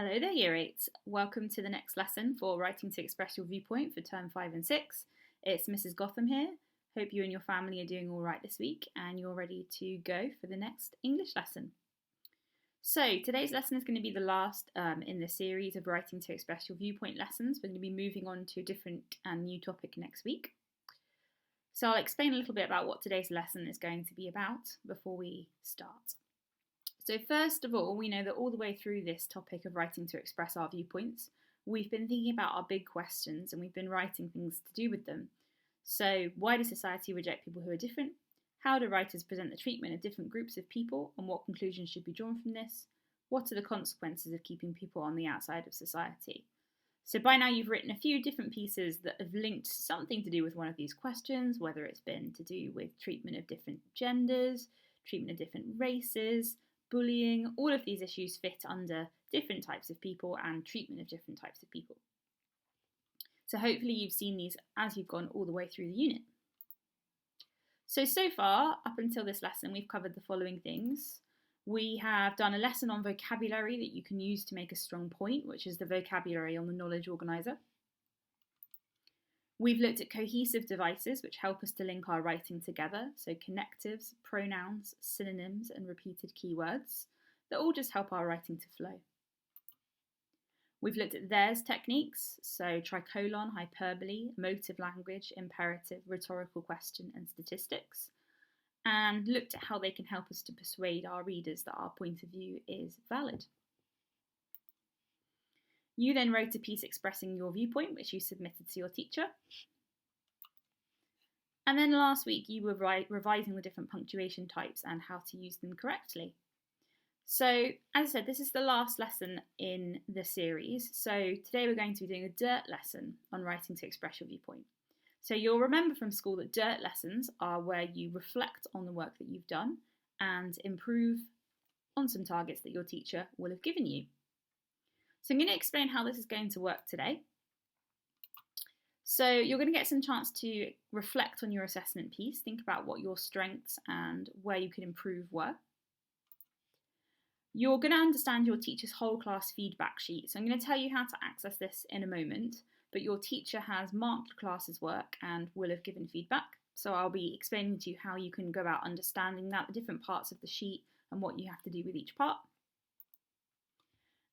Hello there, Year 8. Welcome to the next lesson for Writing to Express Your Viewpoint for Term 5 and 6. It's Mrs. Gotham here. Hope you and your family are doing all right this week and you're ready to go for the next English lesson. So today's lesson is going to be the last in the series of Writing to Express Your Viewpoint lessons. We're going to be moving on to a different and new topic next week. So I'll explain a little bit about what today's lesson is going to be about before we start. So first of all, we know that all the way through this topic of writing to express our viewpoints, we've been thinking about our big questions and we've been writing things to do with them. So why does society reject people who are different? How do writers present the treatment of different groups of people and what conclusions should be drawn from this? What are the consequences of keeping people on the outside of society? So by now you've written a few different pieces that have linked something to do with one of these questions, whether it's been to do with treatment of different genders, treatment of different races, bullying. All of these issues fit under different types of people and treatment of different types of people. So hopefully you've seen these as you've gone all the way through the unit. So far, up until this lesson, we've covered the following things. We have done a lesson on vocabulary that you can use to make a strong point, which is the vocabulary on the knowledge organiser. We've looked at cohesive devices which help us to link our writing together, so connectives, pronouns, synonyms and repeated keywords that all just help our writing to flow. We've looked at there's techniques, so tricolon, hyperbole, emotive language, imperative, rhetorical question and statistics, and looked at how they can help us to persuade our readers that our point of view is valid. You then wrote a piece expressing your viewpoint, which you submitted to your teacher. And then last week you were revising the different punctuation types and how to use them correctly. So, as I said, this is the last lesson in the series. So today we're going to be doing a dirt lesson on writing to express your viewpoint. So you'll remember from school that dirt lessons are where you reflect on the work that you've done and improve on some targets that your teacher will have given you. So I'm going to explain how this is going to work today. So you're going to get some chance to reflect on your assessment piece, think about what your strengths and where you can improve were. You're going to understand your teacher's whole class feedback sheet. So I'm going to tell you how to access this in a moment, but your teacher has marked the class's work and will have given feedback. So I'll be explaining to you how you can go about understanding that, the different parts of the sheet and what you have to do with each part.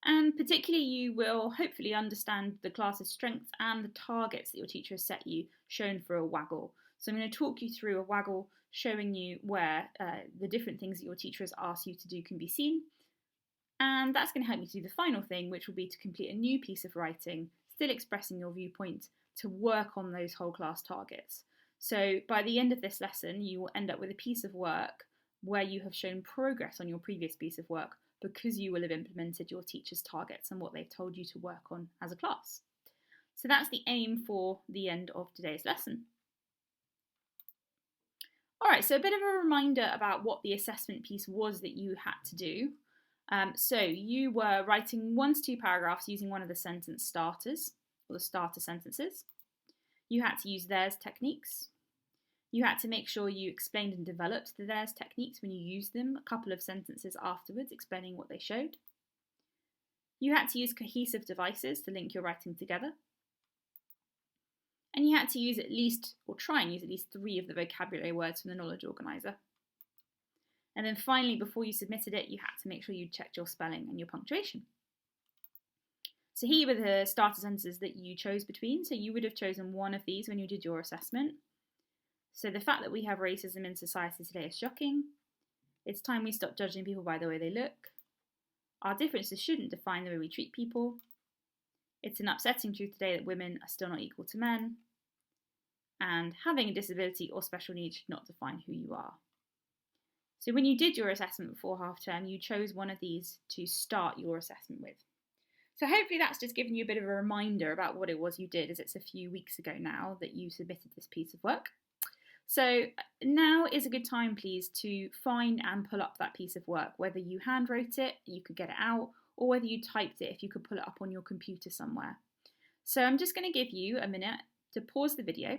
And particularly you will hopefully understand the class's strengths and the targets that your teacher has set you, shown for a Waggle. So I'm going to talk you through a Waggle showing you where the different things that your teacher has asked you to do can be seen. And that's going to help you to do the final thing, which will be to complete a new piece of writing, still expressing your viewpoint, to work on those whole class targets. So by the end of this lesson, you will end up with a piece of work where you have shown progress on your previous piece of work, because you will have implemented your teacher's targets and what they've told you to work on as a class. So that's the aim for the end of today's lesson. Alright, so a bit of a reminder about what the assessment piece was that you had to do. So you were writing 1 to 2 paragraphs using one of the sentence starters, or the starter sentences. You had to use there's techniques. You had to make sure you explained and developed the there's techniques when you used them, a couple of sentences afterwards explaining what they showed. You had to use cohesive devices to link your writing together. And you had to use at least, or try and use at least 3 of the vocabulary words from the knowledge organiser. And then finally, before you submitted it, you had to make sure you checked your spelling and your punctuation. So here were the starter sentences that you chose between. So you would have chosen one of these when you did your assessment. So the fact that we have racism in society today is shocking. It's time we stop judging people by the way they look. Our differences shouldn't define the way we treat people. It's an upsetting truth today that women are still not equal to men. And having a disability or special needs should not define who you are. So when you did your assessment before half term, you chose one of these to start your assessment with. So hopefully that's just given you a bit of a reminder about what it was you did, as it's a few weeks ago now that you submitted this piece of work. So now is a good time, please, to find and pull up that piece of work, whether you handwrote it, you could get it out, or whether you typed it, if you could pull it up on your computer somewhere. So I'm just going to give you a minute to pause the video,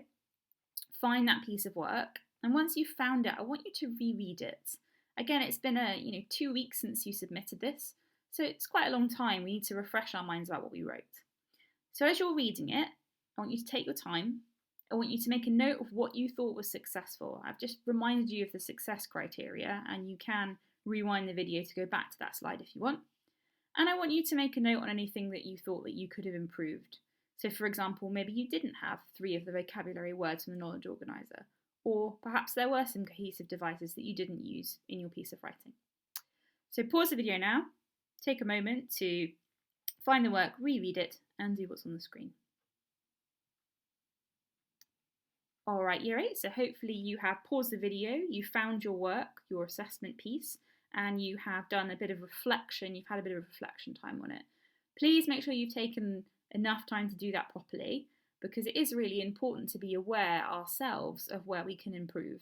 find that piece of work, and once you've found it, I want you to reread it. Again, it's been 2 weeks since you submitted this, So it's quite a long time. We need to refresh our minds about what we wrote. So as you're reading it, I want you to take your time. I want you to make a note of what you thought was successful. I've just reminded you of the success criteria, and you can rewind the video to go back to that slide if you want. And I want you to make a note on anything that you thought that you could have improved. So for example, maybe you didn't have 3 of the vocabulary words from the knowledge organiser, or perhaps there were some cohesive devices that you didn't use in your piece of writing. So pause the video now, take a moment to find the work, reread it, and do what's on the screen. Alright, Year 8, so hopefully you have paused the video, you found your work, your assessment piece, and you have done a bit of reflection, you've had a bit of reflection time on it. Please make sure you've taken enough time to do that properly, because it is really important to be aware ourselves of where we can improve.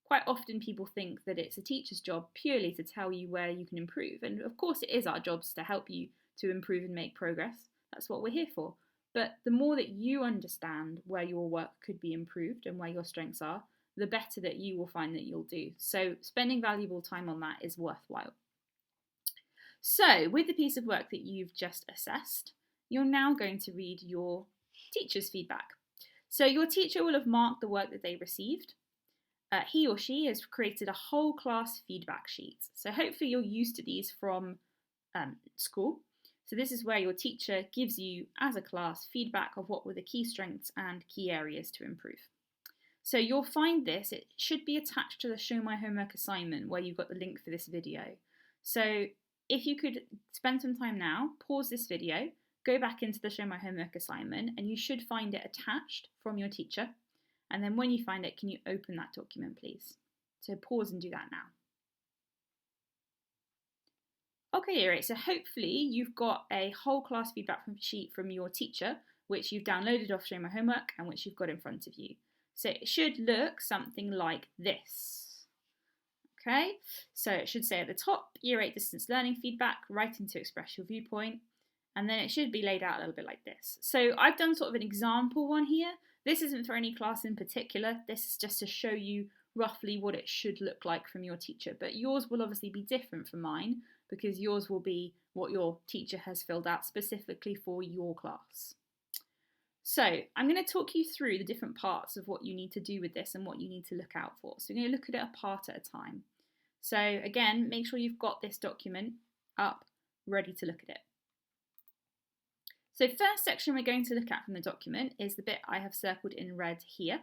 Quite often people think that it's a teacher's job purely to tell you where you can improve, and of course it is our jobs to help you to improve and make progress. That's what we're here for. But the more that you understand where your work could be improved and where your strengths are, the better that you will find that you'll do. So spending valuable time on that is worthwhile. So with the piece of work that you've just assessed, you're now going to read your teacher's feedback. So your teacher will have marked the work that they received. He or she has created a whole class feedback sheet. So hopefully you're used to these from school. So this is where your teacher gives you, as a class, feedback of what were the key strengths and key areas to improve. So you'll find this, it should be attached to the Show My Homework assignment where you've got the link for this video. So if you could spend some time now, pause this video, go back into the Show My Homework assignment, and you should find it attached from your teacher. And then when you find it, can you open that document, please? So pause and do that now. Okay, alright, so hopefully you've got a whole class feedback sheet from your teacher, which you've downloaded off Show My Homework and which you've got in front of you. So it should look something like this. Okay, so it should say at the top, Year 8 distance learning feedback, writing to express your viewpoint, and then it should be laid out a little bit like this. So I've done sort of an example one here. This isn't for any class in particular, this is just to show you roughly what it should look like from your teacher, but yours will obviously be different from mine, because yours will be what your teacher has filled out specifically for your class. So I'm going to talk you through the different parts of what you need to do with this and what you need to look out for. So we're going to look at it a part at a time. So again, make sure you've got this document up, ready to look at it. So first section we're going to look at from the document is the bit I have circled in red here.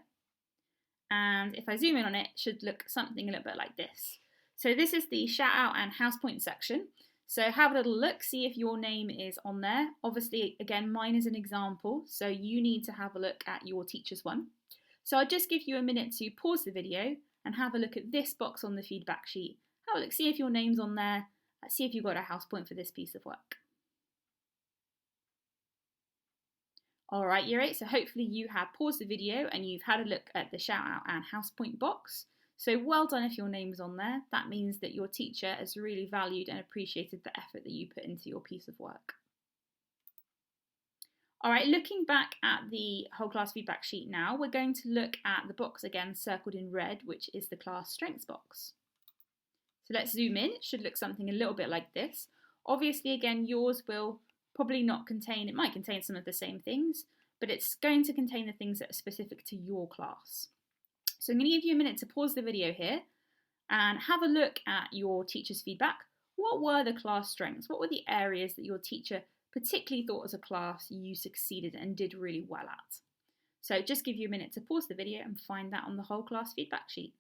And if I zoom in on it, it should look something a little bit like this. So this is the shout out and house point section. So have a little look, see if your name is on there. Obviously, again, mine is an example, so you need to have a look at your teacher's one. So I'll just give you a minute to pause the video and have a look at this box on the feedback sheet. Have a look, see if your name's on there, see if you've got a house point for this piece of work. Alright, Year 8, so hopefully you have paused the video and you've had a look at the shout out and house point box. So well done if your name's on there. That means that your teacher has really valued and appreciated the effort that you put into your piece of work. Alright, looking back at the whole class feedback sheet now, we're going to look at the box again circled in red, which is the class strengths box. So let's zoom in. It should look something a little bit like this. Obviously, again, yours will probably not contain, it might contain some of the same things, but it's going to contain the things that are specific to your class. So I'm going to give you a minute to pause the video here and have a look at your teacher's feedback. What were the class strengths? What were the areas that your teacher particularly thought as a class you succeeded and did really well at? So just give you a minute to pause the video and find that on the whole class feedback sheet.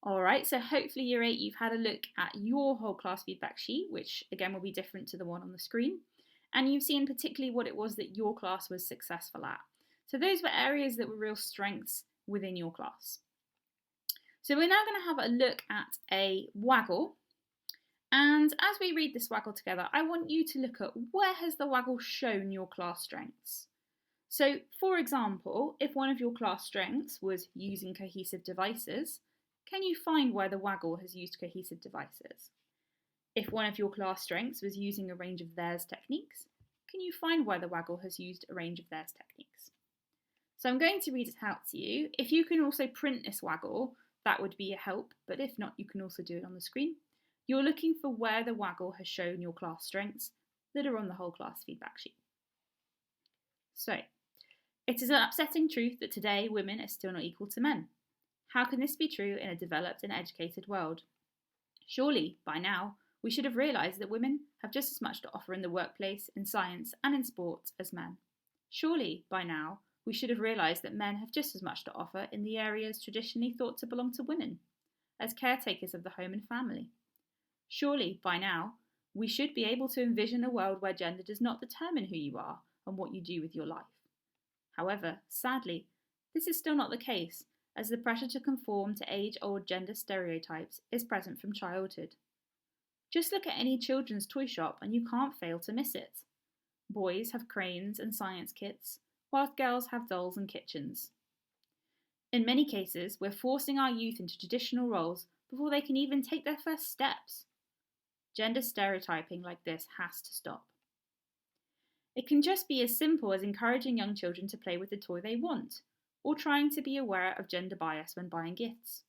Alright, so hopefully Year 8 you've had a look at your whole class feedback sheet, which again will be different to the one on the screen, and you've seen particularly what it was that your class was successful at. So those were areas that were real strengths within your class. So we're now going to have a look at a Waggle, and as we read this Waggle together, I want you to look at where has the Waggle shown your class strengths. So for example, if one of your class strengths was using cohesive devices, can you find where the Waggle has used cohesive devices? If one of your class strengths was using a range of theirs techniques, can you find where the Waggle has used a range of theirs techniques? So I'm going to read it out to you. If you can also print this Waggle, that would be a help, but if not, you can also do it on the screen. You're looking for where the Waggle has shown your class strengths that are on the whole class feedback sheet. So, it is an upsetting truth that today women are still not equal to men. How can this be true in a developed and educated world? Surely, by now, we should have realised that women have just as much to offer in the workplace, in science, and in sport as men. Surely, by now, we should have realised that men have just as much to offer in the areas traditionally thought to belong to women, as caretakers of the home and family. Surely, by now, we should be able to envision a world where gender does not determine who you are and what you do with your life. However, sadly, this is still not the case, as the pressure to conform to age-old gender stereotypes is present from childhood. Just look at any children's toy shop and you can't fail to miss it. Boys have cranes and science kits, whilst girls have dolls and kitchens. In many cases, we're forcing our youth into traditional roles before they can even take their first steps. Gender stereotyping like this has to stop. It can just be as simple as encouraging young children to play with the toy they want, or trying to be aware of gender bias when buying gifts.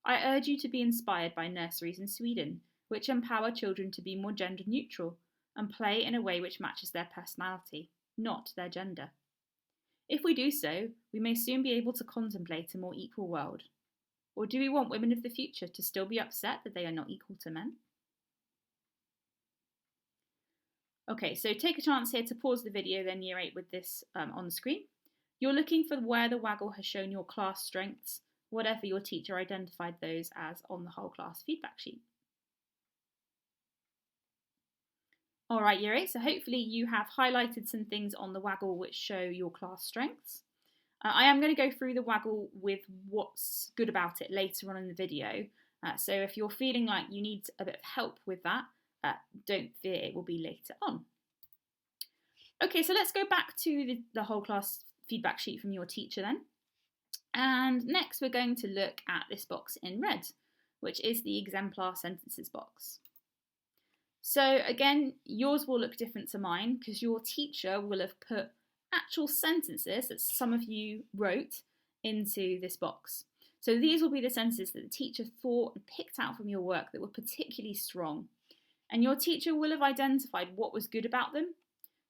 I urge you to be inspired by nurseries in Sweden, which empower children to be more gender neutral and play in a way which matches their personality, not their gender. If we do so, we may soon be able to contemplate a more equal world. Or do we want women of the future to still be upset that they are not equal to men? Okay, so take a chance here to pause the video, then year 8 with this on the screen. You're looking for where the Waggle has shown your class strengths, whatever your teacher identified those as on the whole class feedback sheet. Alright, year 8, so hopefully you have highlighted some things on the Waggle which show your class strengths. I am going to go through the Waggle with what's good about it later on in the video, so if you're feeling like you need a bit of help with that, don't fear, it will be later on. Okay, so let's go back to the whole class feedback sheet from your teacher then. And next we're going to look at this box in red, which is the exemplar sentences box. So again, yours will look different to mine because your teacher will have put actual sentences that some of you wrote into this box. So these will be the sentences that the teacher thought and picked out from your work that were particularly strong. And your teacher will have identified what was good about them.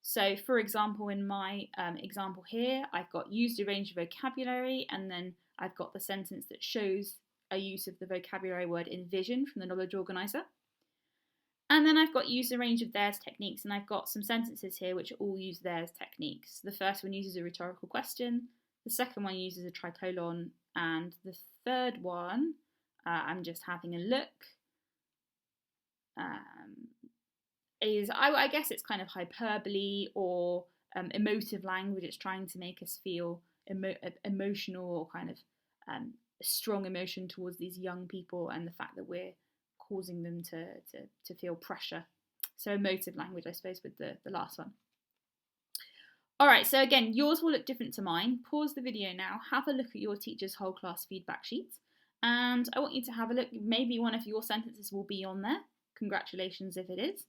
So for example, in my example here, I've got used a range of vocabulary, and then I've got the sentence that shows a use of the vocabulary word envision from the knowledge organiser. And then I've got used a range of theirs techniques, and I've got some sentences here which all use theirs techniques. The first one uses a rhetorical question, the second one uses a tricolon, and the third one, I'm just having a look, is, I guess it's kind of hyperbole or emotive language. It's trying to make us feel emotional or kind of strong emotion towards these young people and the fact that we're causing them to feel pressure. So emotive language, I suppose, with the last one. All right, so again, yours will look different to mine. Pause the video now, have a look at your teacher's whole class feedback sheet, and I want you to have a look. Maybe one of your sentences will be on there. Congratulations if it is.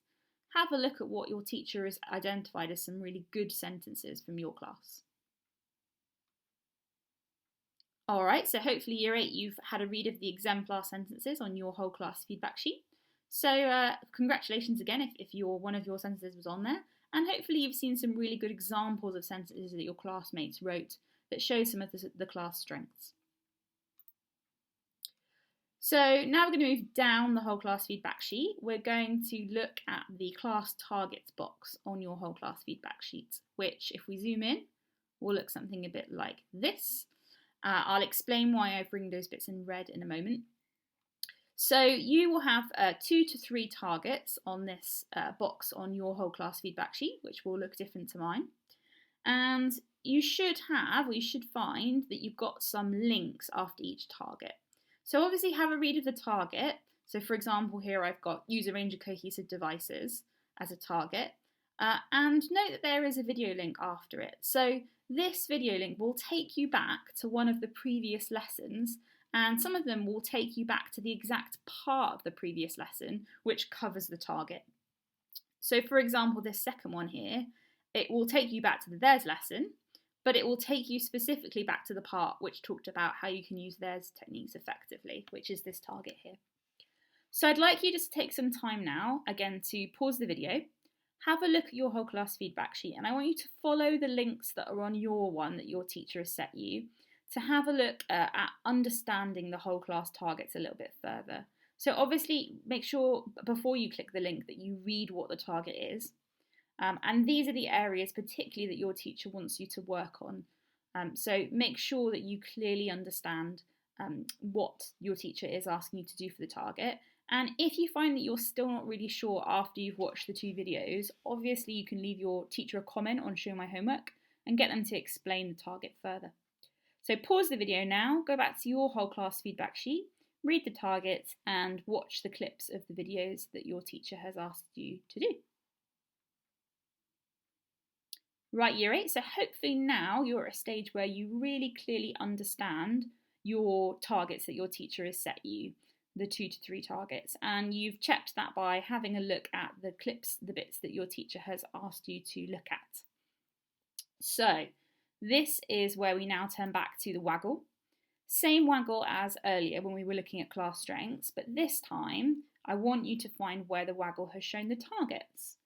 Have a look at what your teacher has identified as some really good sentences from your class. Alright, so hopefully year 8 you've had a read of the exemplar sentences on your whole class feedback sheet. So congratulations again if one of your sentences was on there, and hopefully you've seen some really good examples of sentences that your classmates wrote that show some of the class strengths. So now we're going to move down the whole class feedback sheet. We're going to look at the class targets box on your whole class feedback sheet, which if we zoom in, will look something a bit like this. I'll explain why I've ringed those bits in red in a moment. So you will have 2 to 3 targets on this box on your whole class feedback sheet, which will look different to mine. And you should find that you've got some links after each target. So obviously have a read of the target. So for example, here I've got use a range of cohesive devices as a target. And note that there is a video link after it. So this video link will take you back to one of the previous lessons, and some of them will take you back to the exact part of the previous lesson which covers the target. So for example, this second one here, it will take you back to the theirs lesson, but it will take you specifically back to the part which talked about how you can use theirs techniques effectively, which is this target here. So I'd like you just to take some time now, again, to pause the video, have a look at your whole class feedback sheet, and I want you to follow the links that are on your one that your teacher has set you to have a look at understanding the whole class targets a little bit further. So obviously make sure before you click the link that you read what the target is. And these are the areas particularly that your teacher wants you to work on. So make sure that you clearly understand what your teacher is asking you to do for the target. And if you find that you're still not really sure after you've watched the 2 videos, obviously you can leave your teacher a comment on Show My Homework and get them to explain the target further. So pause the video now, go back to your whole class feedback sheet, read the targets and watch the clips of the videos that your teacher has asked you to do. Right, Year 8, so hopefully now you're at a stage where you really clearly understand your targets that your teacher has set you, the 2 to 3 targets, and you've checked that by having a look at the clips, the bits that your teacher has asked you to look at. So this is where we now turn back to the Waggle. Same Waggle as earlier when we were looking at class strengths, but this time I want you to find where the Waggle has shown the targets.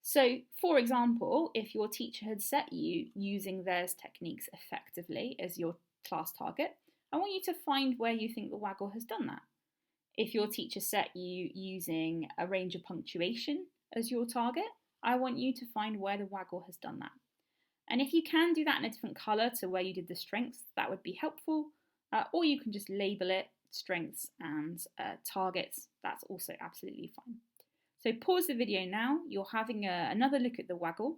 So, for example, if your teacher had set you using theirs techniques effectively as your class target, I want you to find where you think the Waggle has done that. If your teacher set you using a range of punctuation as your target, I want you to find where the Waggle has done that. And if you can do that in a different colour to where you did the strengths, that would be helpful. Or you can just label it strengths and targets. That's also absolutely fine. So pause the video now. You're having another look at the Waggle.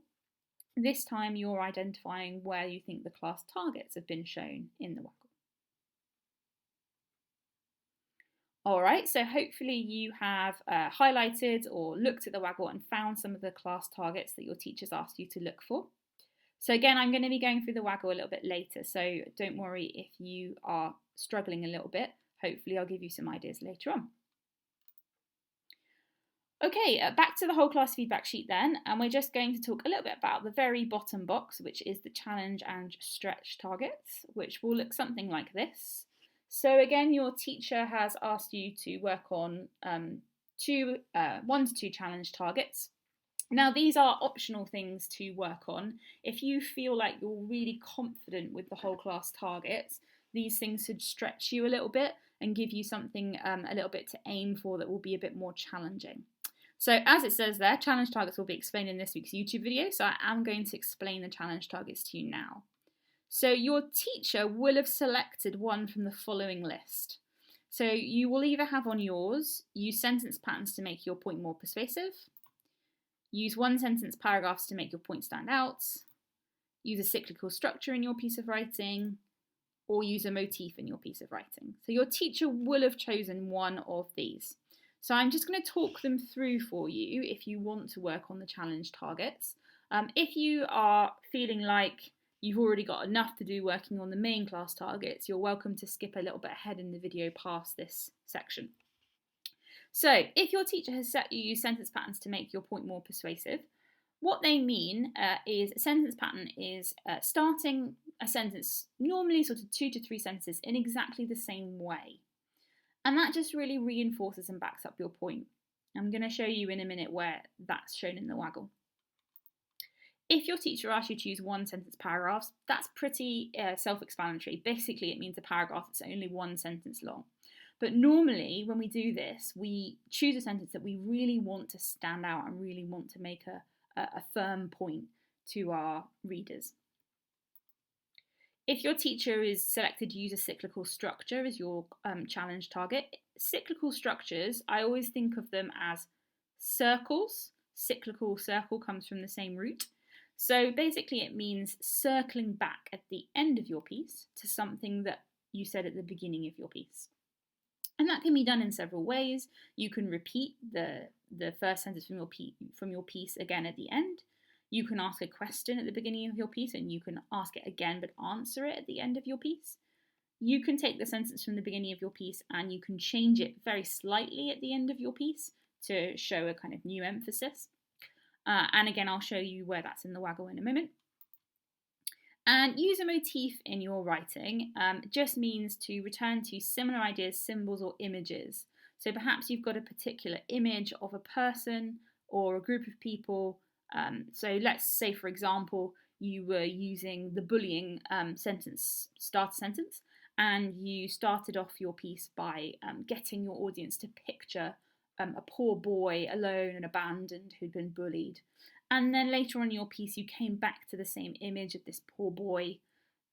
This time you're identifying where you think the class targets have been shown in the Waggle. Alright, so hopefully you have highlighted or looked at the Waggle and found some of the class targets that your teacher's asked you to look for. So again, I'm going to be going through the Waggle a little bit later, so don't worry if you are struggling a little bit. Hopefully I'll give you some ideas later on. Okay, back to the whole class feedback sheet then, and we're just going to talk a little bit about the very bottom box, which is the challenge and stretch targets, which will look something like this. So again, your teacher has asked you to work on 1 to 2 challenge targets. Now, these are optional things to work on. If you feel like you're really confident with the whole class targets, these things should stretch you a little bit and give you something a little bit to aim for that will be a bit more challenging. So as it says there, challenge targets will be explained in this week's YouTube video, so I am going to explain the challenge targets to you now. So your teacher will have selected one from the following list. So you will either have on yours, use sentence patterns to make your point more persuasive, use 1-sentence paragraphs to make your point stand out, use a cyclical structure in your piece of writing, or use a motif in your piece of writing. So your teacher will have chosen one of these. So I'm just going to talk them through for you if you want to work on the challenge targets. If you are feeling like you've already got enough to do working on the main class targets, you're welcome to skip a little bit ahead in the video past this section. So if your teacher has set you use sentence patterns to make your point more persuasive, what they mean is a sentence pattern is starting a sentence, normally sort of 2 to 3 sentences in exactly the same way. And that just really reinforces and backs up your point. I'm going to show you in a minute where that's shown in the Waggle. If your teacher asks you to use 1-sentence paragraphs, that's pretty self-explanatory. Basically, it means a paragraph that's only 1 sentence long. But normally, when we do this, we choose a sentence that we really want to stand out and really want to make a firm point to our readers. If your teacher is selected to use a cyclical structure as your challenge target, cyclical structures, I always think of them as circles. Cyclical circle comes from the same root. So basically it means circling back at the end of your piece to something that you said at the beginning of your piece. And that can be done in several ways. You can repeat the first sentence from your piece again at the end. You can ask a question at the beginning of your piece and you can ask it again but answer it at the end of your piece. You can take the sentence from the beginning of your piece and you can change it very slightly at the end of your piece to show a kind of new emphasis. And again, I'll show you where that's in the Waggle in a moment. And use a motif in your writing just means to return to similar ideas, symbols or images. So perhaps you've got a particular image of a person or a group of people. So let's say, for example, you were using the bullying starter sentence, and you started off your piece by getting your audience to picture a poor boy alone and abandoned who'd been bullied. And then later on in your piece, you came back to the same image of this poor boy.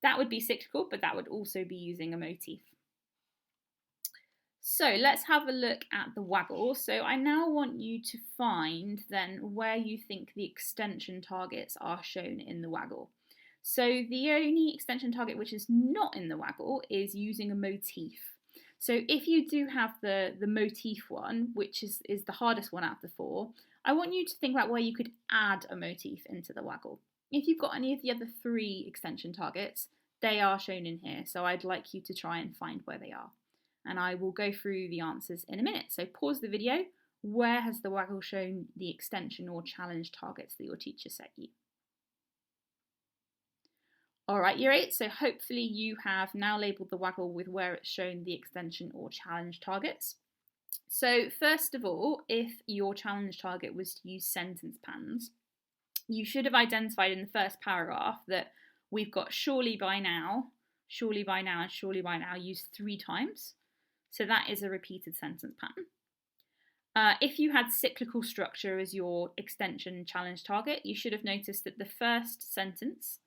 That would be cyclical, but that would also be using a motif. So let's have a look at the Waggle. So I now want you to find then where you think the extension targets are shown in the Waggle. So the only extension target which is not in the Waggle is using a motif. So if you do have the motif one, which is the hardest one out of the four, I want you to think about where you could add a motif into the Waggle. If you've got any of the other three extension targets, they are shown in here. So I'd like you to try and find where they are. And I will go through the answers in a minute. So pause the video. Where has the Waggle shown the extension or challenge targets that your teacher set you? All right, year 8, so hopefully you have now labelled the Waggle with where it's shown the extension or challenge targets. So first of all, if your challenge target was to use sentence patterns, you should have identified in the first paragraph that we've got surely by now, and surely by now used 3 times. So that is a repeated sentence pattern. If you had cyclical structure as your extension challenge target, you should have noticed that the first sentence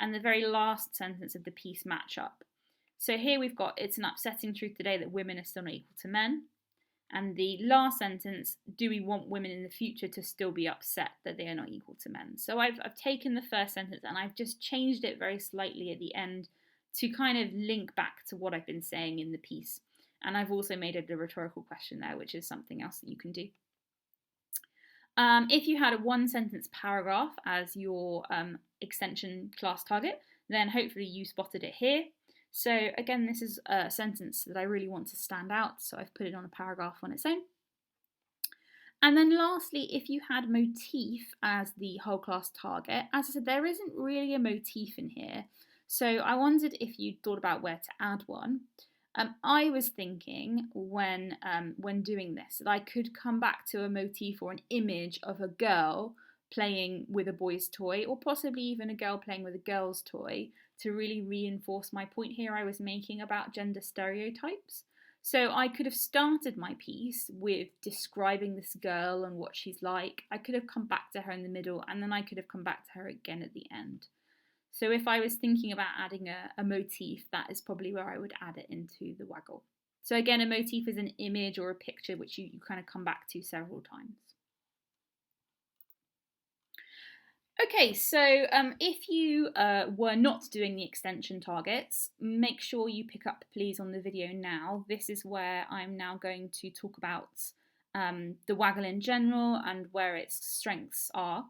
and the very last sentence of the piece match up. So here we've got, it's an upsetting truth today that women are still not equal to men. And the last sentence, do we want women in the future to still be upset that they are not equal to men? So I've taken the first sentence and I've just changed it very slightly at the end to kind of link back to what I've been saying in the piece. And I've also made it a rhetorical question there, which is something else that you can do. If you had a 1-sentence paragraph as your extension class target, then hopefully you spotted it here. So again, this is a sentence that I really want to stand out, so I've put it on a paragraph on its own. And then lastly, if you had motif as the whole class target, as I said, there isn't really a motif in here. So I wondered if you'd thought about where to add one. I was thinking when doing this that I could come back to a motif or an image of a girl playing with a boy's toy, or possibly even a girl playing with a girl's toy, to really reinforce my point here I was making about gender stereotypes. So I could have started my piece with describing this girl and what she's like. I could have come back to her in the middle, and then I could have come back to her again at the end. So if I was thinking about adding a motif, that is probably where I would add it into the Waggle. So again, a motif is an image or a picture which you kind of come back to several times. Okay, so if you were not doing the extension targets, make sure you pick up please on the video now. This is where I'm now going to talk about the Waggle in general and where its strengths are.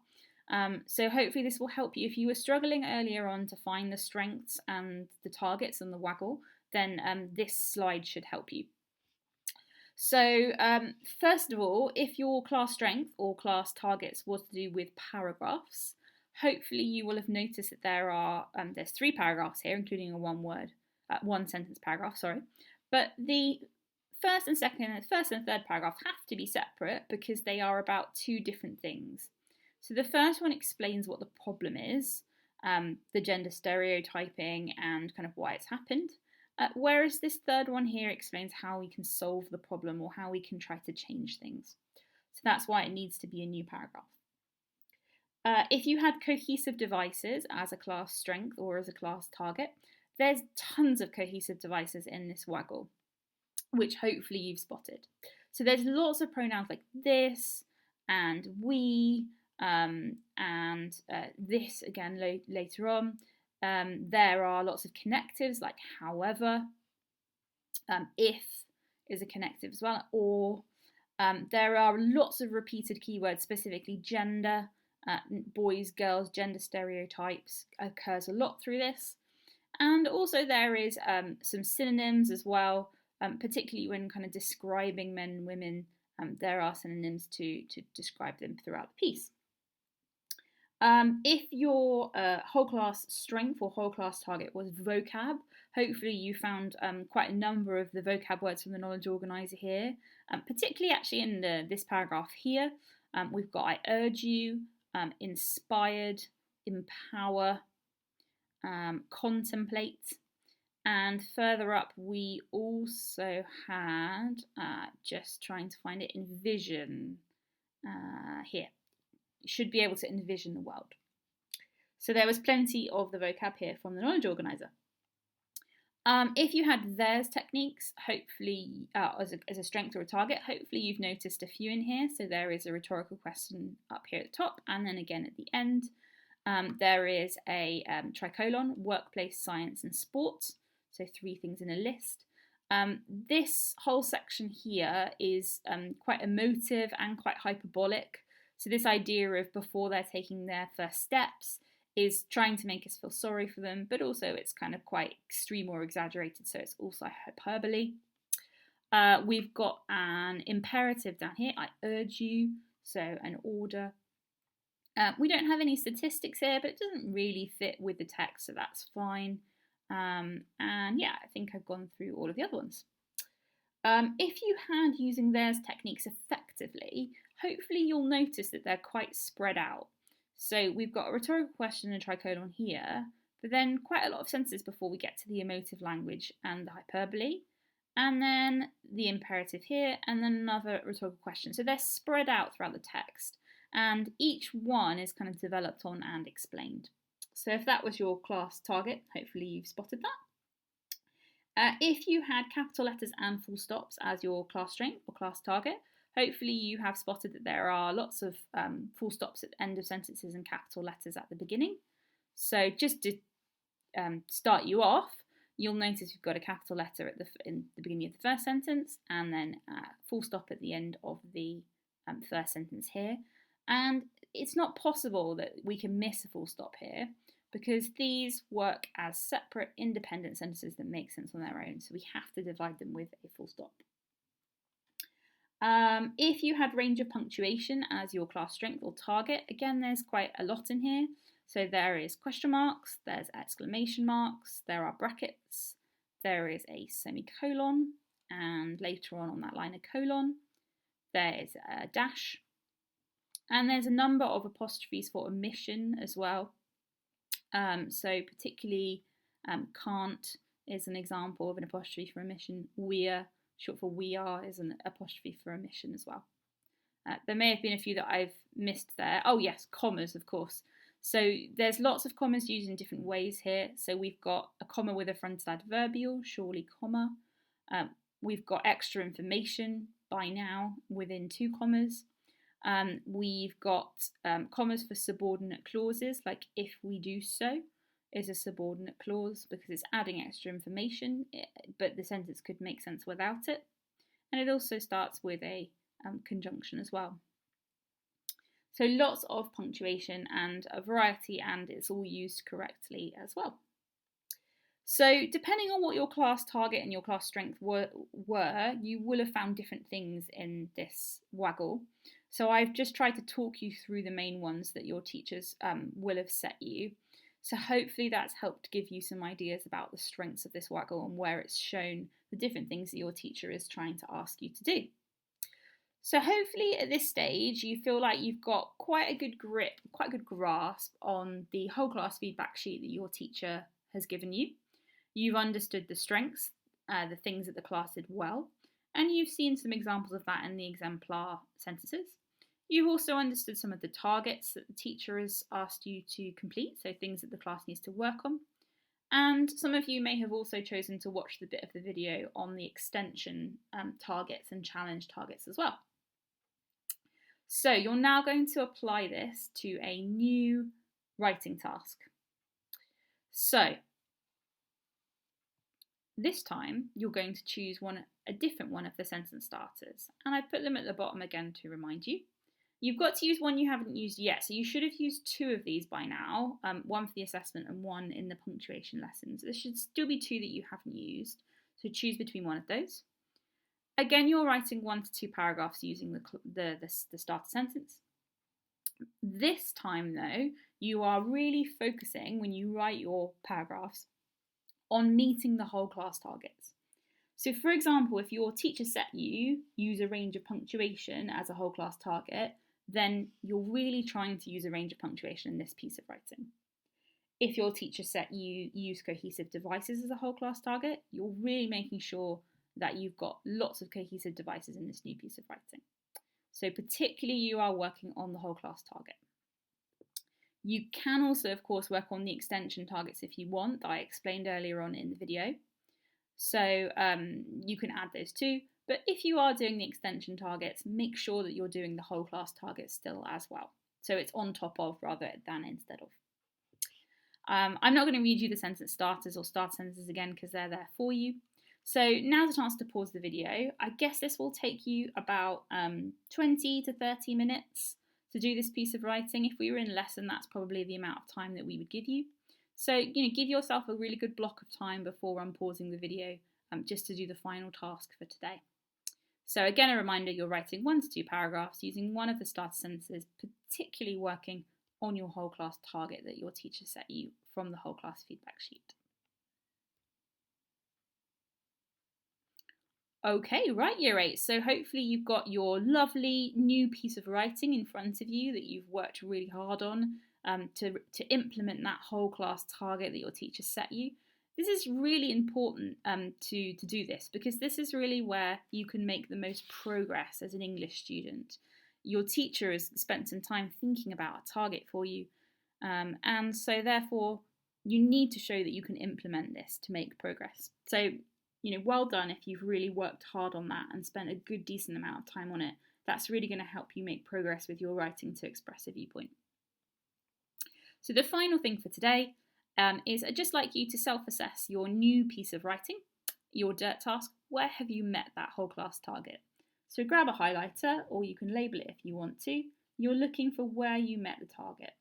So hopefully this will help you. If you were struggling earlier on to find the strengths and the targets and the Waggle, then this slide should help you. So first of all, if your class strength or class targets was to do with paragraphs, hopefully you will have noticed that there's 3 paragraphs here, including a one sentence paragraph, sorry. But the first and third paragraph have to be separate because they are about 2 different things. So the first one explains what the problem is, the gender stereotyping and kind of why it's happened. Whereas this third one here explains how we can solve the problem or how we can try to change things. So that's why it needs to be a new paragraph. If you had cohesive devices as a class strength or as a class target, there's tons of cohesive devices in this Waggle, which hopefully you've spotted. So there's lots of pronouns like this and we, and this again later on. There are lots of connectives like however, if is a connective as well, or there are lots of repeated keywords, specifically gender, boys, girls, gender stereotypes occurs a lot through this. And also there is some synonyms as well, particularly when kind of describing men and women, there are synonyms to describe them throughout the piece. If your whole class strength or whole class target was vocab, Hopefully you found quite a number of the vocab words from the knowledge organiser here, particularly actually in this paragraph here. We've got I urge you, inspired, empower, contemplate, and further up we also had, just trying to find it, envision here. You should be able to envision the world. So there was plenty of the vocab here from the knowledge organiser. If you had theirs techniques, hopefully as a strength or a target, hopefully you've noticed a few in here. So there is a rhetorical question up here at the top, and then again at the end. There is a tricolon, workplace, science and sports. So 3 things in a list. This whole section here is quite emotive and quite hyperbolic. So this idea of before they're taking their first steps is trying to make us feel sorry for them, but also it's kind of quite extreme or exaggerated, so it's also hyperbole. We've got an imperative down here, I urge you, so an order. We don't have any statistics here, but it doesn't really fit with the text, so that's fine. And yeah, I think I've gone through all of the other ones. If you had using theirs techniques effectively, hopefully you'll notice that they're quite spread out. So we've got a rhetorical question and a tricolon here, but then quite a lot of sentences before we get to the emotive language and the hyperbole, and then the imperative here, and then another rhetorical question. So they're spread out throughout the text, and each one is kind of developed on and explained. So if that was your class target, hopefully you've spotted that. If you had capital letters and full stops as your class strength or class target, hopefully you have spotted that there are lots of full stops at the end of sentences and capital letters at the beginning. So just to start you off, you'll notice we've got a capital letter in the beginning of the first sentence, and then full stop at the end of the first sentence here. And it's not possible that we can miss a full stop here, because these work as separate independent sentences that make sense on their own, so we have to divide them with a full stop. If you had range of punctuation as your class strength or target, again there's quite a lot in here. So there is question marks, there's exclamation marks, there are brackets, there is a semicolon, and later on that line a colon, there is a dash, and there's a number of apostrophes for omission as well. So particularly can't is an example of an apostrophe for omission. We're, short for we are, is an apostrophe for omission as well. There may have been a few that I've missed there. Oh yes, commas, of course. So there's lots of commas used in different ways here. So we've got a comma with a frontal adverbial, surely comma. We've got extra information, by now, within 2 commas. We've got commas for subordinate clauses, like if we do so is a subordinate clause because it's adding extra information, but the sentence could make sense without it. And it also starts with a conjunction as well. So lots of punctuation and a variety, and it's all used correctly as well. So depending on what your class target and your class strength were, you will have found different things in this Waggle. So I've just tried to talk you through the main ones that your teachers will have set you. So hopefully that's helped give you some ideas about the strengths of this Waggle and where it's shown the different things that your teacher is trying to ask you to do. So hopefully at this stage you feel like you've got quite a good grip, quite a good grasp on the whole class feedback sheet that your teacher has given you. You've understood the strengths, the things that the class did well, and you've seen some examples of that in the exemplar sentences. You've also understood some of the targets that the teacher has asked you to complete, so things that the class needs to work on. And some of you may have also chosen to watch the bit of the video on the extension targets and challenge targets as well. So you're now going to apply this to a new writing task. So this time you're going to choose a different one of the sentence starters, and I put them at the bottom again to remind you. You've got to use one you haven't used yet, so you should have used 2 of these by now, one for the assessment and one in the punctuation lessons. There should still be 2 that you haven't used, so choose between one of those. Again, you're writing 1 to 2 paragraphs using the starter sentence. This time though, you are really focusing when you write your paragraphs on meeting the whole class targets. So for example, if your teacher set you use a range of punctuation as a whole class target, then you're really trying to use a range of punctuation in this piece of writing. If your teacher set you use cohesive devices as a whole class target, you're really making sure that you've got lots of cohesive devices in this new piece of writing. So particularly you are working on the whole class target. You can also, of course, work on the extension targets if you want, that I explained earlier on in the video. So you can add those too. But if you are doing the extension targets, make sure that you're doing the whole class targets still as well. So it's on top of rather than instead of. I'm not going to read you the sentence starters or start sentences again because they're there for you. So now's the chance to pause the video. I guess this will take you about 20 to 30 minutes to do this piece of writing. If we were in lesson, that's probably the amount of time that we would give you. So, give yourself a really good block of time before unpausing the video just to do the final task for today. So again, a reminder, you're writing 1 to 2 paragraphs using one of the starter sentences, particularly working on your whole class target that your teacher set you from the whole class feedback sheet. Okay, right, Year 8. So hopefully you've got your lovely new piece of writing in front of you that you've worked really hard on to implement that whole class target that your teacher set you. This is really important to do this because this is really where you can make the most progress as an English student. Your teacher has spent some time thinking about a target for you, and so therefore you need to show that you can implement this to make progress. So, well done if you've really worked hard on that and spent a good decent amount of time on it. That's really going to help you make progress with your writing to express a viewpoint. So the final thing for today is I'd just like you to self-assess your new piece of writing, your DIRT task. Where have you met that whole class target? So grab a highlighter, or you can label it if you want to. You're looking for where you met the target.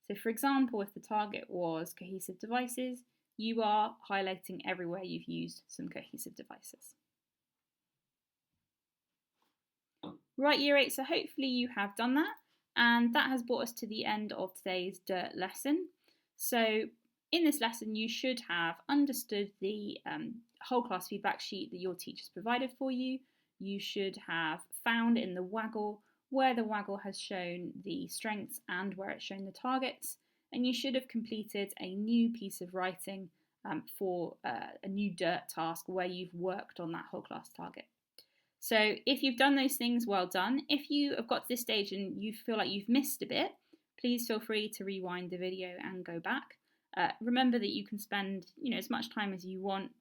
So for example, if the target was cohesive devices, you are highlighting everywhere you've used some cohesive devices. Right, Year 8, so hopefully you have done that. And that has brought us to the end of today's DIRT lesson. So in this lesson, you should have understood the whole class feedback sheet that your teacher's provided for you. You should have found in the Waggle where the Waggle has shown the strengths and where it's shown the targets. And you should have completed a new piece of writing for a new DIRT task where you've worked on that whole class target. So if you've done those things, well done. If you have got to this stage and you feel like you've missed a bit, please feel free to rewind the video and go back. Remember that you can spend as much time as you want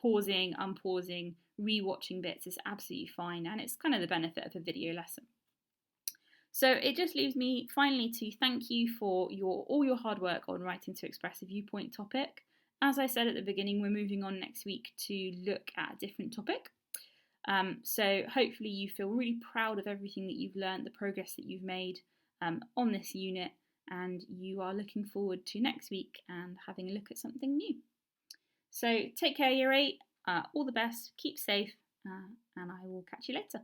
pausing, unpausing, rewatching bits is absolutely fine, and it's kind of the benefit of a video lesson. So it just leaves me finally to thank you for all your hard work on writing to express a viewpoint topic. As I said at the beginning, we're moving on next week to look at a different topic. So hopefully you feel really proud of everything that you've learned, the progress that you've made on this unit, and you are looking forward to next week and having a look at something new. So take care, Year 8, all the best, keep safe, and I will catch you later.